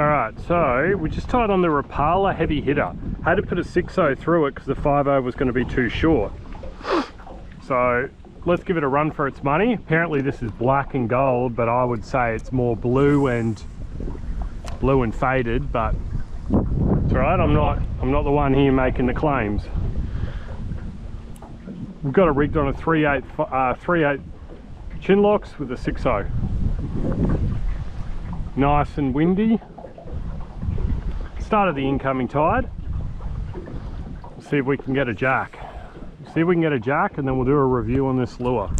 Alright, so we just tied on the Rapala heavy hitter. Had to put a 6.0 through it because the 5.0 was going to be too short. So let's give it a run for its money. Apparently this is black and gold, but I would say it's more blue and faded, but it's alright, I'm not the one here making the claims. We've got it rigged on a 3/8 chin locks with a 6.0. Nice and windy. Started the incoming tide. We'll see if we can get a jack. See if we can get a jack, and then we'll do a review on this lure.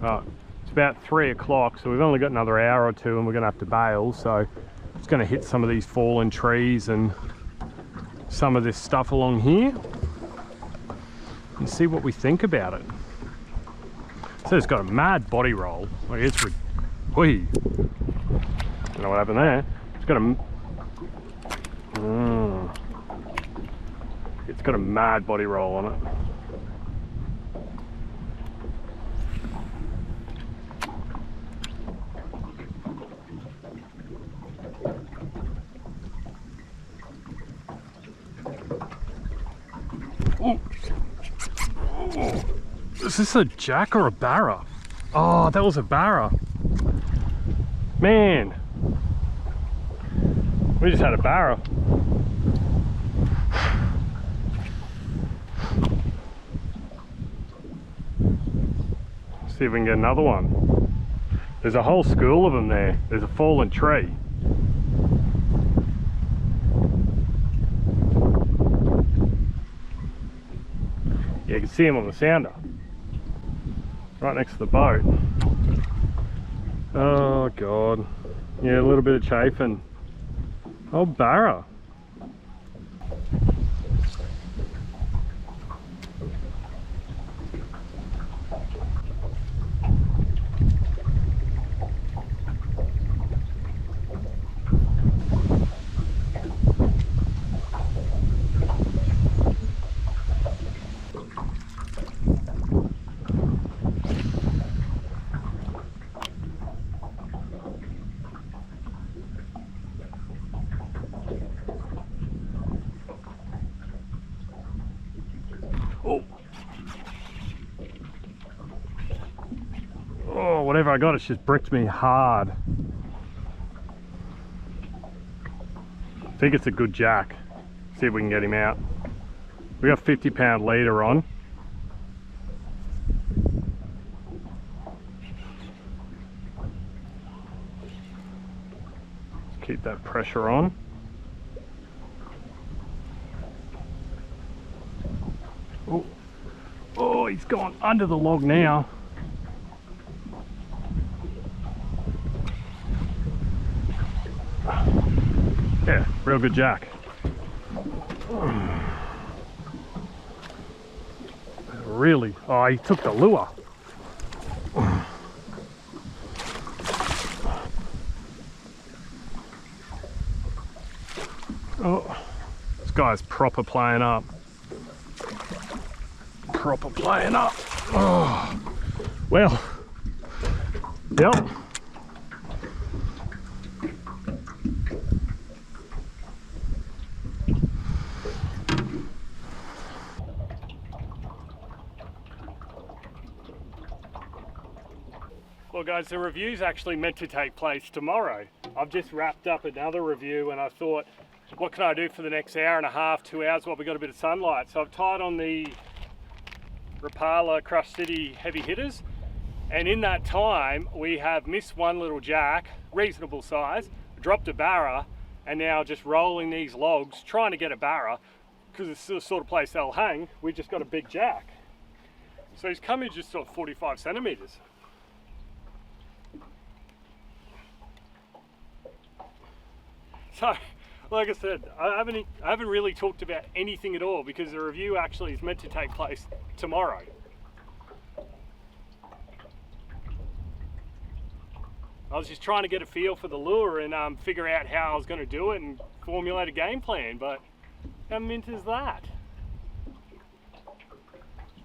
It's about 3 o'clock, so we've only got another hour or two and we're gonna have to bail, so it's gonna hit some of these fallen trees and some of this stuff along here and see what we think about it. So it's got a mad body roll. Like it's whee. Don't know what happened there. It's got a mad body roll on it. Oh. Is this a jack or a barra? Oh, that was a barra. Man, we just had a barra. See if we can get another one. There's a whole school of them there. There's a fallen tree. Yeah, you can see him on the sounder. Right next to the boat. Oh God. Yeah, a little bit of chafing. Oh, barra. Oh, whatever I got, it's just bricked me hard. I think it's a good jack. See if we can get him out. We got 50-pound leader on. Let's keep that pressure on. Oh, oh, he's gone under the log now. Yeah, real good jack. Really? Oh, he took the lure. Oh, this guy's proper playing up. Proper playing up. Oh, well, yep. Well guys, the review's actually meant to take place tomorrow. I've just wrapped up another review and I thought, what can I do for the next hour and a half, 2 hours while we got a bit of sunlight? So I've tied on the Rapala Crush City heavy hitters, and in that time we have missed one little jack, reasonable size, dropped a barra, and now just rolling these logs, trying to get a barra, because it's the sort of place they'll hang. We just got a big jack. So he's coming just sort of 45 centimeters. So, like I said, I haven't really talked about anything at all because the review actually is meant to take place tomorrow. I was just trying to get a feel for the lure and figure out how I was going to do it and formulate a game plan, but how mint is that?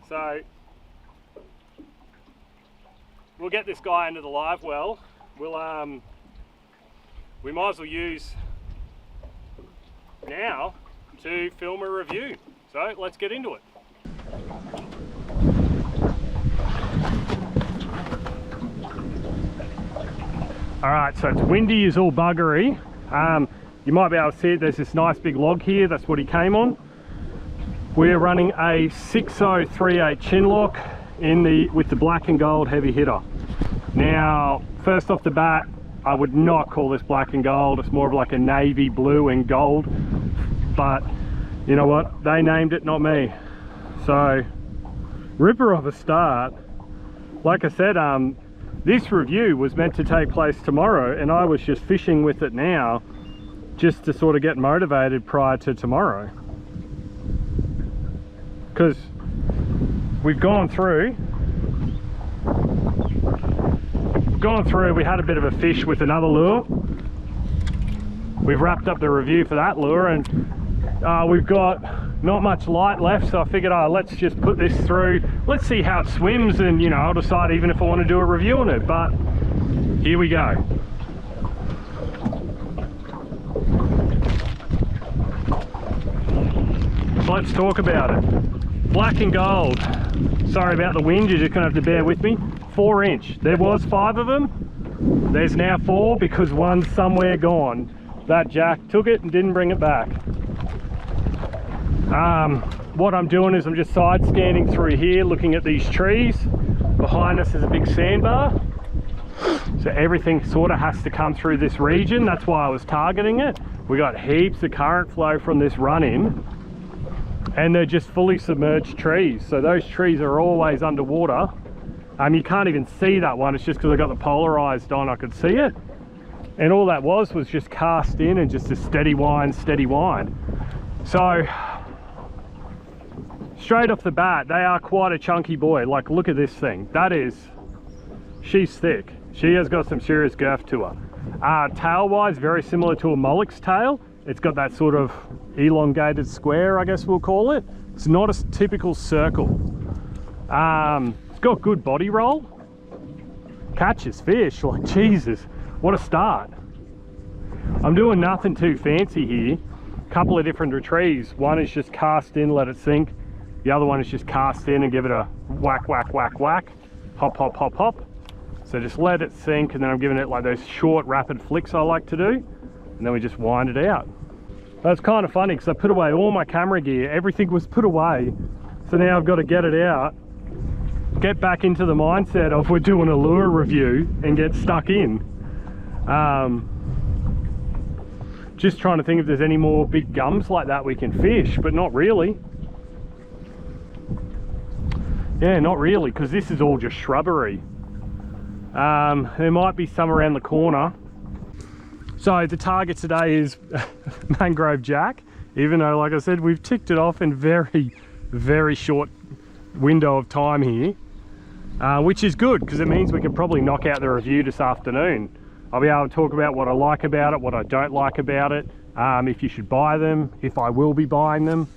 So, we'll get this guy into the live well. We might as well use now to film a review. So let's get into it. All right, so it's windy as all buggery. You might be able to see it, there's this nice big log here, that's what he came on. We're running a 6038 Chinlock with the black and gold heavy hitter. Now, first off the bat, I would not call this black and gold, it's more of like a navy blue and gold. But you know what, they named it, not me. So, ripper of a start. Like I said, this review was meant to take place tomorrow, and I was just fishing with it now just to sort of get motivated prior to tomorrow, because we've gone through, we had a bit of a fish with another lure. We've wrapped up the review for that lure, and we've got not much light left, so I figured, let's just put this through, let's see how it swims, and you know, I'll decide even if I want to do a review on it. But here we go. Let's talk about it. Black and gold. Sorry about the wind, you're just gonna have to bear with me. 4-inch. There was 5 of them. There's now 4 because one's somewhere gone. That Jack took it and didn't bring it back. What I'm doing is I'm just side scanning through here, looking at these trees. Behind us is a big sandbar. So everything sort of has to come through this region. That's why I was targeting it. We got heaps of current flow from this run-in, and they're just fully submerged trees. So those trees are always underwater. You can't even see that one. It's just because I got the polarized on, I could see it. And all that was just cast in and just a steady wind, steady wind. So straight off the bat, they are quite a chunky boy. Like, look at this thing. She's thick. She has got some serious girth to her. Tail-wise, very similar to a mullock's tail. It's got that sort of elongated square, I guess we'll call it. It's not a typical circle. It's got good body roll. Catches fish, like Jesus, what a start. I'm doing nothing too fancy here. Couple of different retrieves. One is just cast in, let it sink. The other one is just cast in and give it a whack, whack, whack, whack. Hop, hop, hop, hop. So just let it sink, and then I'm giving it like those short, rapid flicks I like to do. And then we just wind it out. That's kind of funny because I put away all my camera gear. Everything was put away. So now I've got to get it out, get back into the mindset of we're doing a lure review and get stuck in. Just trying to think if there's any more big gums like that we can fish, but not really. Yeah, not really, because this is all just shrubbery. There might be some around the corner. So the target today is Mangrove Jack, even though, like I said, we've ticked it off in very, very short window of time here, which is good because it means we can probably knock out the review this afternoon. I'll be able to talk about what I like about it, what I don't like about it, if you should buy them, if I will be buying them,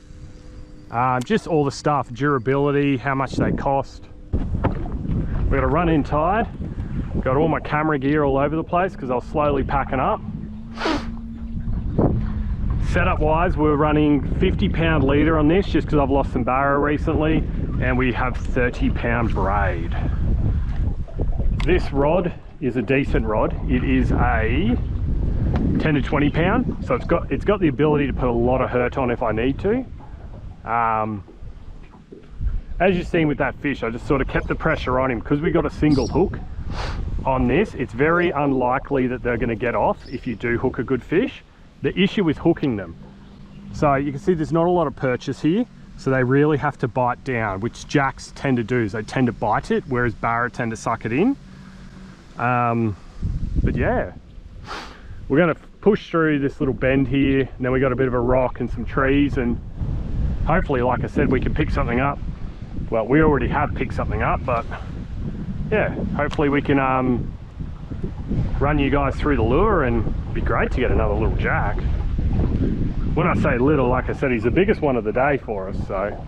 just all the stuff, durability, how much they cost. We've got a run-in tide, got all my camera gear all over the place because I was slowly packing up. Setup wise, we're running 50-pound leader on this just because I've lost some barra recently, and we have 30-pound braid. This rod is a decent rod. It is a 10 to 20 pound, so it's got the ability to put a lot of hurt on if I need to. As you've seen with that fish, I just sort of kept the pressure on him because we got a single hook on this. It's very unlikely that they're going to get off if you do hook a good fish. The issue is hooking them. So you can see there's not a lot of purchase here, so they really have to bite down, which jacks tend to do. They tend to bite it, whereas barra tend to suck it in. But yeah, we're going to push through this little bend here, and then we got a bit of a rock and some trees, and hopefully, like I said, we can pick something up. Well, we already have picked something up, but yeah, hopefully we can run you guys through the lure, and it'd be great to get another little jack. When I say little, like I said, he's the biggest one of the day for us, so.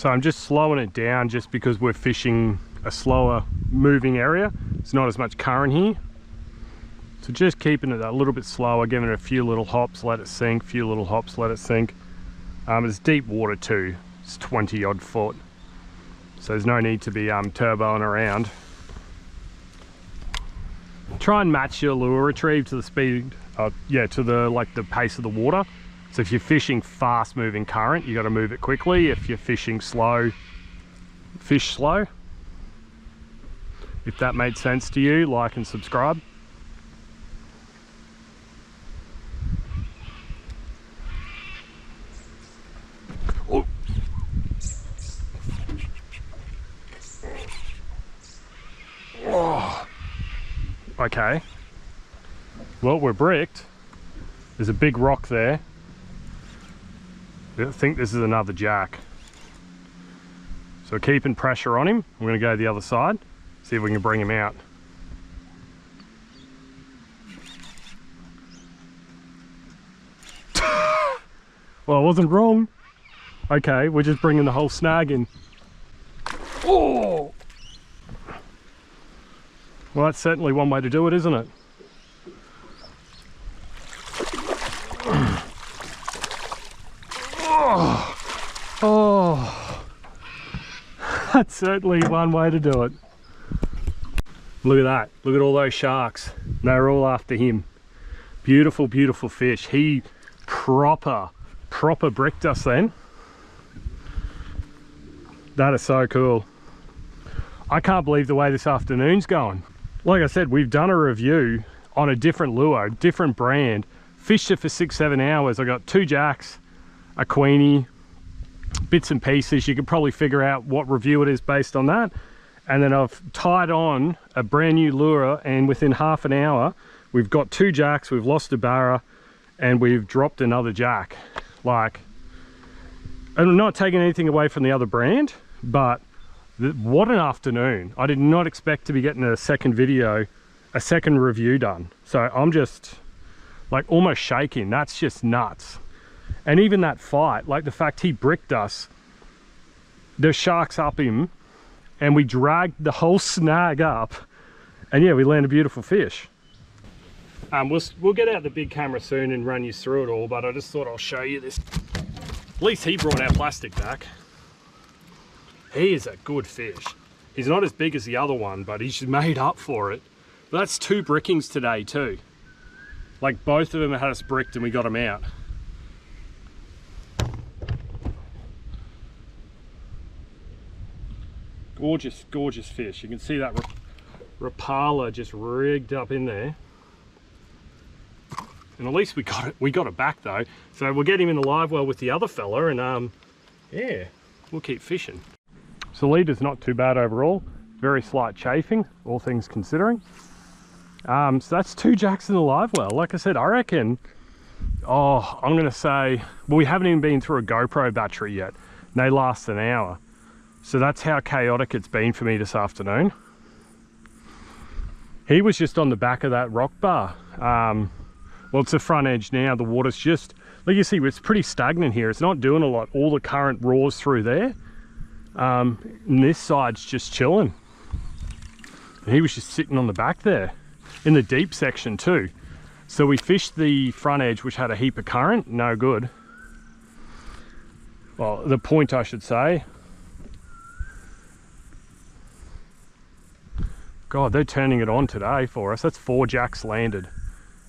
So I'm just slowing it down just because we're fishing a slower moving area. It's not as much current here. So just keeping it a little bit slower, giving it a few little hops, let it sink, few little hops, let it sink. It's deep water too. It's 20 odd foot. So there's no need to be turboing around. Try and match your lure retrieve to the speed, to the pace of the water. So if you're fishing fast moving current, you got to move it quickly. If you're fishing slow, fish slow. If that made sense to you, like and subscribe. Oh. Oh. Okay. Well, we're bricked. There's a big rock there. I think this is another jack. So keeping pressure on him. We're going to go to the other side, see if we can bring him out. Well, I wasn't wrong. Okay, we're just bringing the whole snag in. Oh! Well, that's certainly one way to do it, isn't it? Oh, that's certainly one way to do it. Look at that. Look at all those sharks. They're all after him. Beautiful, beautiful fish. He proper bricked us then. That is so cool. I can't believe the way this afternoon's going. Like I said, we've done a review on a different lure, different brand. Fished it for 6-7 hours. I got 2 jacks, a queenie, bits and pieces. You could probably figure out what review it is based on that. And then I've tied on a brand new lure, and within half an hour, we've got 2 jacks, we've lost a barra, and we've dropped another jack. Like, I'm not taking anything away from the other brand, but what an afternoon. I did not expect to be getting a second review done. So I'm just like almost shaking. That's just nuts. And even that fight, like the fact he bricked us, the sharks up him, and we dragged the whole snag up, and yeah, we landed a beautiful fish. We'll get out the big camera soon and run you through it all, but I just thought I'll show you this. At least he brought our plastic back. He is a good fish. He's not as big as the other one, but he's made up for it. But that's 2 brickings today too. Like both of them had us bricked and we got them out. Gorgeous, gorgeous fish. You can see that Rapala just rigged up in there. And at least we got it back though. So we'll get him in the live well with the other fella, and yeah, we'll keep fishing. So leader's not too bad overall. Very slight chafing, all things considering. So that's 2 jacks in the live well. Like I said, I reckon, I'm gonna say, well, we haven't even been through a GoPro battery yet. And they last an hour. So that's how chaotic it's been for me this afternoon. He was just on the back of that rock bar. Well, it's the front edge now. The water's just, like you see, it's pretty stagnant here. It's not doing a lot. All the current roars through there. And this side's just chilling. And he was just sitting on the back there in the deep section too. So we fished the front edge, which had a heap of current. No good. Well, the point, I should say. God, they're turning it on today for us. That's 4 jacks landed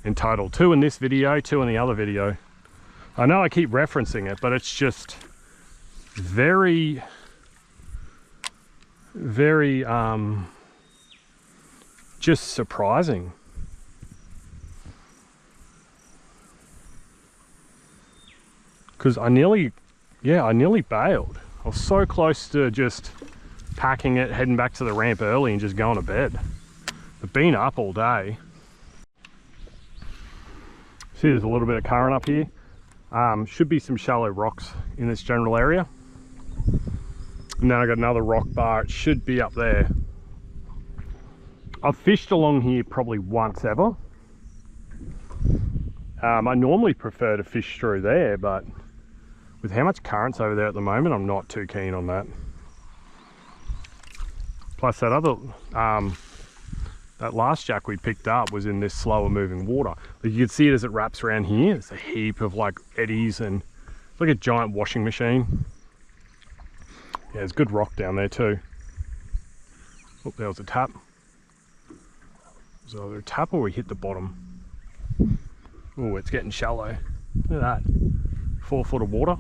in total. 2 in this video, 2 in the other video. I know I keep referencing it, but it's just very just surprising. Because I nearly bailed. I was so close to just packing it, heading back to the ramp early and just going to bed. I've been up all day. See, there's a little bit of current up here. Should be some shallow rocks in this general area. And then I got another rock bar. It should be up there. I've fished along here probably once ever. I normally prefer to fish through there, but With how much current's over there at the moment, I'm not too keen on that. Plus that other, that last jack we picked up was in this slower moving water. Like you can see it as it wraps around here. It's a heap of like eddies and it's like a giant washing machine. Yeah, there's good rock down there too. Oh, there was a tap. Was there a tap or we hit the bottom? Oh, it's getting shallow. Look at that. 4 foot of water.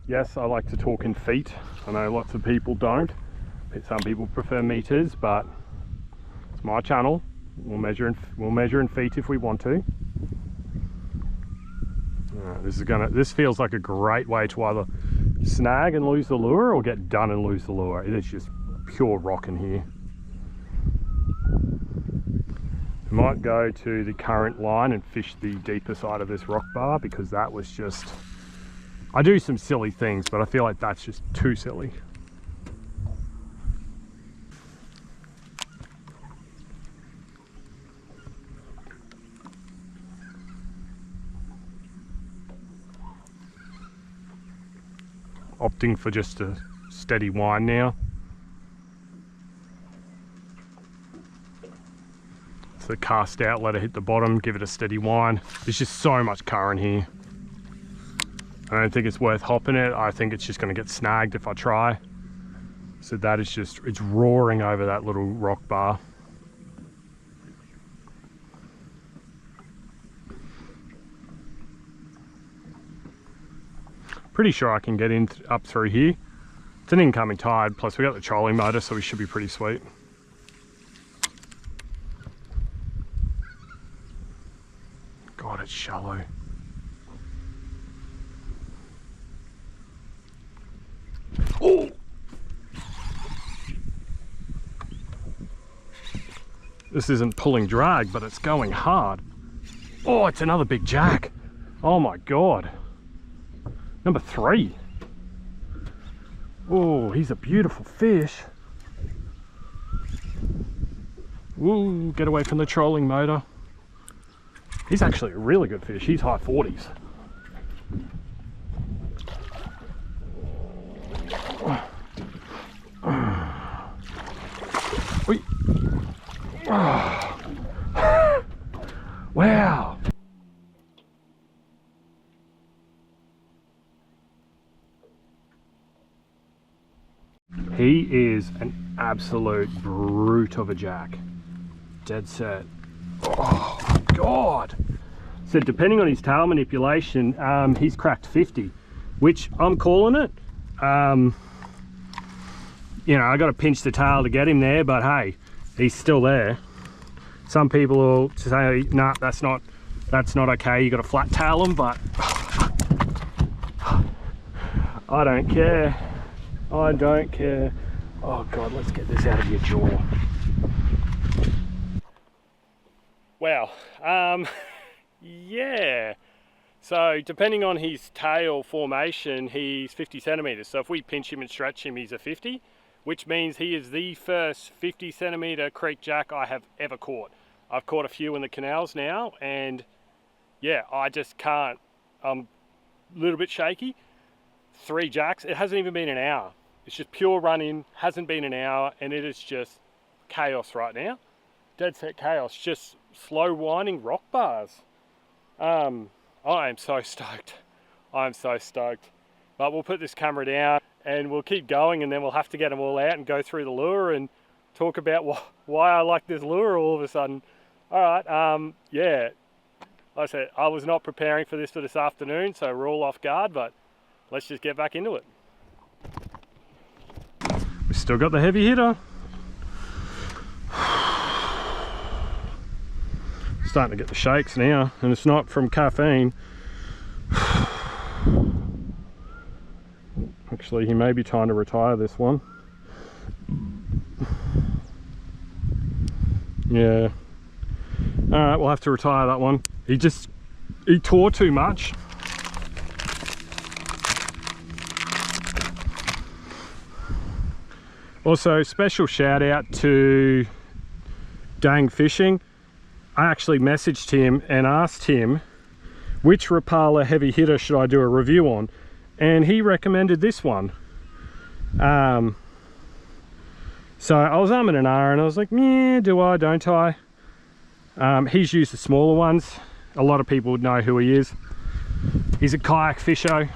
Yes, I like to talk in feet. I know lots of people don't. Some people prefer meters, but it's my channel. We'll measure in feet if we want to. This feels like a great way to either snag and lose the lure or get done and lose the lure. It is just pure rock in here. I might go to the current line and fish the deeper side of this rock bar because that was just, I do some silly things, but I feel like that's just too silly. Opting for just a steady wind now. So cast out, let it hit the bottom, give it a steady wind. There's just so much current here. I don't think it's worth hopping it. I think it's just going to get snagged if I try. So that is just, it's roaring over that little rock bar. Pretty sure I can get in up through here. It's an incoming tide, plus we got the trolling motor, so we should be pretty sweet. God, it's shallow. Oh! This isn't pulling drag, but it's going hard. Oh, it's another big jack. Oh my God. Number 3. Oh, he's a beautiful fish. Ooh, get away from the trolling motor. He's actually a really good fish. He's high 40s. Wow. He is an absolute brute of a jack. Dead set. Oh God. So depending on his tail manipulation, he's cracked 50, which I'm calling it. You know, I got to pinch the tail to get him there, but hey, he's still there. Some people will say, nah, that's not okay. You got to flat tail him, but I don't care. I don't care. Oh God, let's get this out of your jaw. Wow. Yeah. So depending on his tail formation, he's 50 centimeters. So if we pinch him and stretch him, he's a 50, which means he is the first 50 centimeter creek jack I have ever caught. I've caught a few in the canals now, and yeah, I just can't. I'm a little bit shaky. 3 jacks. It hasn't even been an hour. It's just pure run-in, hasn't been an hour, and it is just chaos right now. Dead set chaos, just slow winding rock bars. I am so stoked. I'm so stoked. But we'll put this camera down and we'll keep going, and then we'll have to get them all out and go through the lure and talk about why I like this lure all of a sudden. All right, yeah. Like I said, I was not preparing for this afternoon, so we're all off guard, but let's just get back into it. We still got the heavy hitter. Starting to get the shakes now, and it's not from caffeine. Actually, he may be trying to retire this one. Yeah. All right, we'll have to retire that one. He tore too much. Also, special shout out to Dang Fishing. I actually messaged him and asked him which Rapala heavy hitter should I do a review on, and he recommended this one. So I was umming and ahhing, and I was like, yeah, do I, don't I? He's used the smaller ones. A lot of people would know who he is. He's a kayak fisher.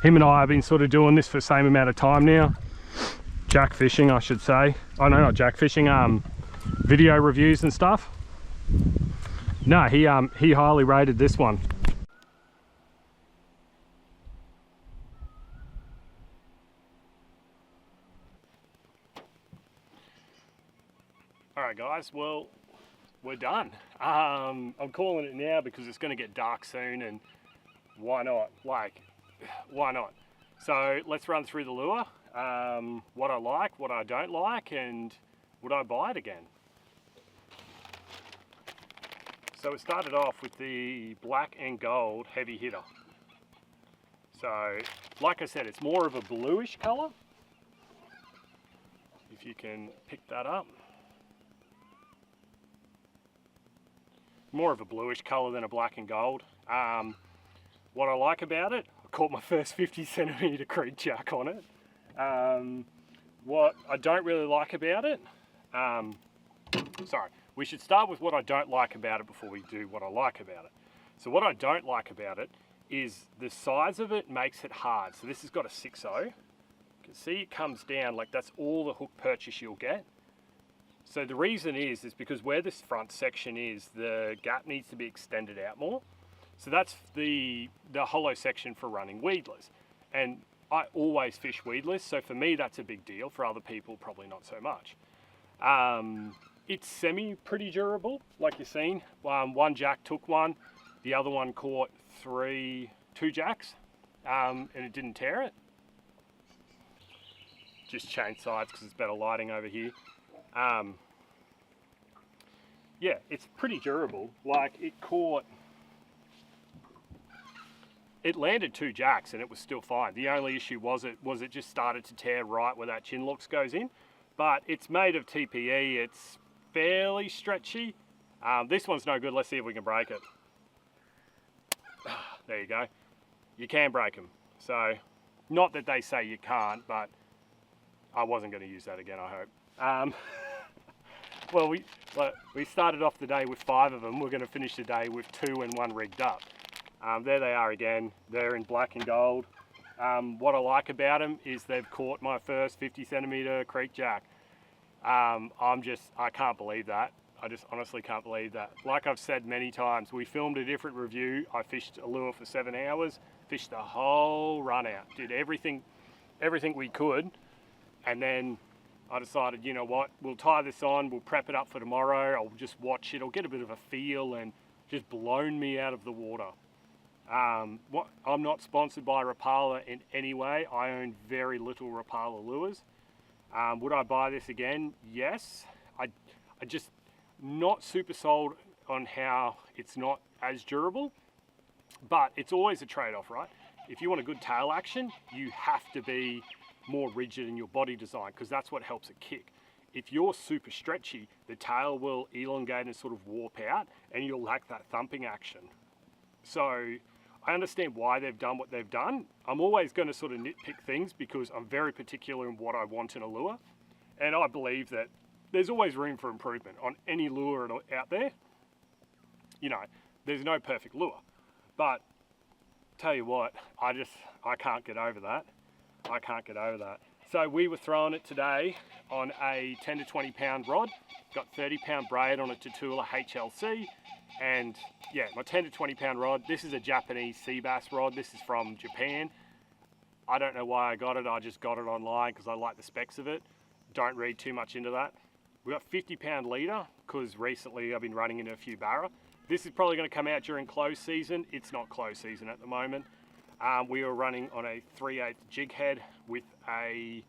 Him and I have been sort of doing this for the same amount of time now. Jack fishing, I should say. Oh no, not jack fishing, video reviews and stuff. No, he highly rated this one. Alright guys, well, we're done. I'm calling it now because it's going to get dark soon, and why not? Like, why not? So let's run through the lure, what I like, what I don't like, and would I buy it again? So we started off with the black and gold heavy hitter. So, like I said, it's more of a bluish colour, if you can pick that up. More of a bluish colour than a black and gold. What I like about it, I caught my first 50 centimetre creek jack on it. What I don't really like about it, sorry, we should start with what I don't like about it before we do what I like about it. So what I don't like about it is the size of it makes it hard. So this has got a 6.0. You can see it comes down, like that's all the hook purchase you'll get. So the reason is because where this front section is, the gap needs to be extended out more. So that's the hollow section for running weedless. And I always fish weedless, so for me that's a big deal. For other people, probably not so much. It's pretty durable, like you've seen. One jack took one, the other one caught two jacks, and it didn't tear it. Just change sides because it's better lighting over here. Yeah, it's pretty durable. Like it landed two jacks and it was still fine. The only issue was it just started to tear right where that chin locks goes in. But it's made of TPE. It's fairly stretchy. This one's no good. Let's see if we can break it. There you go. You can break them. So, not that they say you can't, but I wasn't going to use that again, I hope. Well, we started off the day with 5 of them. We're going to finish the day with 2 and 1 rigged up. There they are again. They're in black and gold. What I like about them is they've caught my first 50 centimetre creek jack. I can't believe that. I just honestly can't believe that. Like I've said many times, we filmed a different review. I fished a lure for 7 hours, fished the whole run out, did everything we could, and then I decided, you know what, we'll tie this on, we'll prep it up for tomorrow, I'll just watch it, I'll get a bit of a feel, and just blown me out of the water. I'm not sponsored by Rapala in any way. I own very little Rapala lures. Would I buy this again? Yes. I just not super sold on how it's not as durable, but it's always a trade-off, right? If you want a good tail action, you have to be more rigid in your body design because that's what helps it kick. If you're super stretchy, the tail will elongate and sort of warp out and you'll lack that thumping action. So I understand why they've done what they've done. I'm always going to sort of nitpick things because I'm very particular in what I want in a lure. And I believe that there's always room for improvement on any lure out there. You know, there's no perfect lure. But tell you what, I can't get over that. I can't get over that. So we were throwing it today on a 10 to 20 pound rod. Got 30 pound braid on a Tatula HLC. And yeah, my 10 to 20 pound rod. This is a Japanese sea bass rod. This is from Japan. I don't know why I got it. I just got it online because I like the specs of it. Don't read too much into that. We got 50 pound leader because recently I've been running into a few barra. This is probably going to come out during close season. It's not close season at the moment. We were running on a 3/8 jig head with a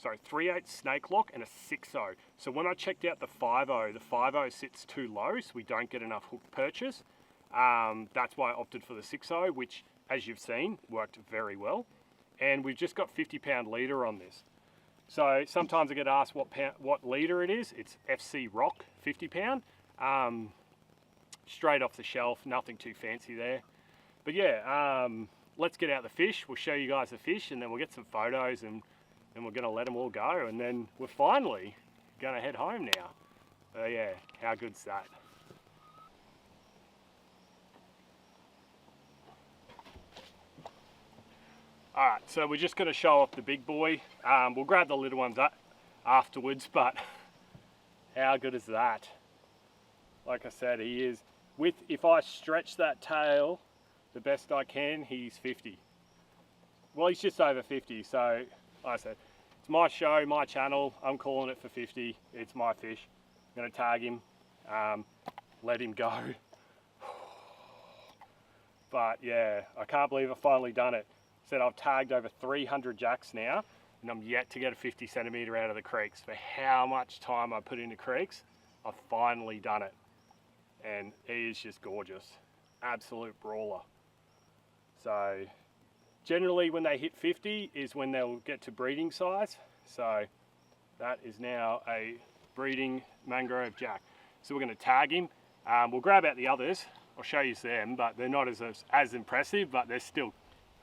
3/8 snake lock and a 6.0. So when I checked out the 5.0, the 5.0 sits too low, so we don't get enough hook purchase. That's why I opted for the 6.0, which, as you've seen, worked very well. And we've just got 50 pound leader on this. So sometimes I get asked what leader it is. It's FC Rock 50 pound. Straight off the shelf, nothing too fancy there. But yeah, let's get out the fish. We'll show you guys the fish, and then we'll get some photos, and we're going to let them all go, and then we're finally going to head home now. Yeah, how good's that? Alright, so we're just going to show off the big boy. We'll grab the little ones afterwards, but how good is that? Like I said, he is, if I stretch that tail the best I can, he's 50. Well, he's just over 50, so like I said, it's my show, my channel. I'm calling it for 50. It's my fish. I'm going to tag him, let him go. But yeah, I can't believe I've finally done it. Said I've tagged over 300 jacks now, and I'm yet to get a 50 centimetre out of the creeks. For how much time I put into creeks, I've finally done it. And he is just gorgeous. Absolute brawler. So generally when they hit 50 is when they'll get to breeding size. So that is now a breeding Mangrove Jack. So we're going to tag him. We'll grab out the others. I'll show you them, but they're not as impressive, but they're still.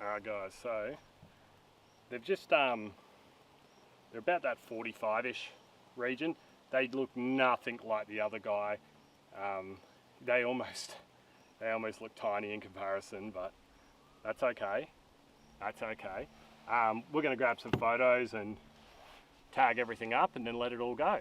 Alright guys, so they've just they're about that 45-ish region. They look nothing like the other guy. They almost look tiny in comparison, but that's okay. That's okay. We're going to grab some photos and tag everything up and then let it all go.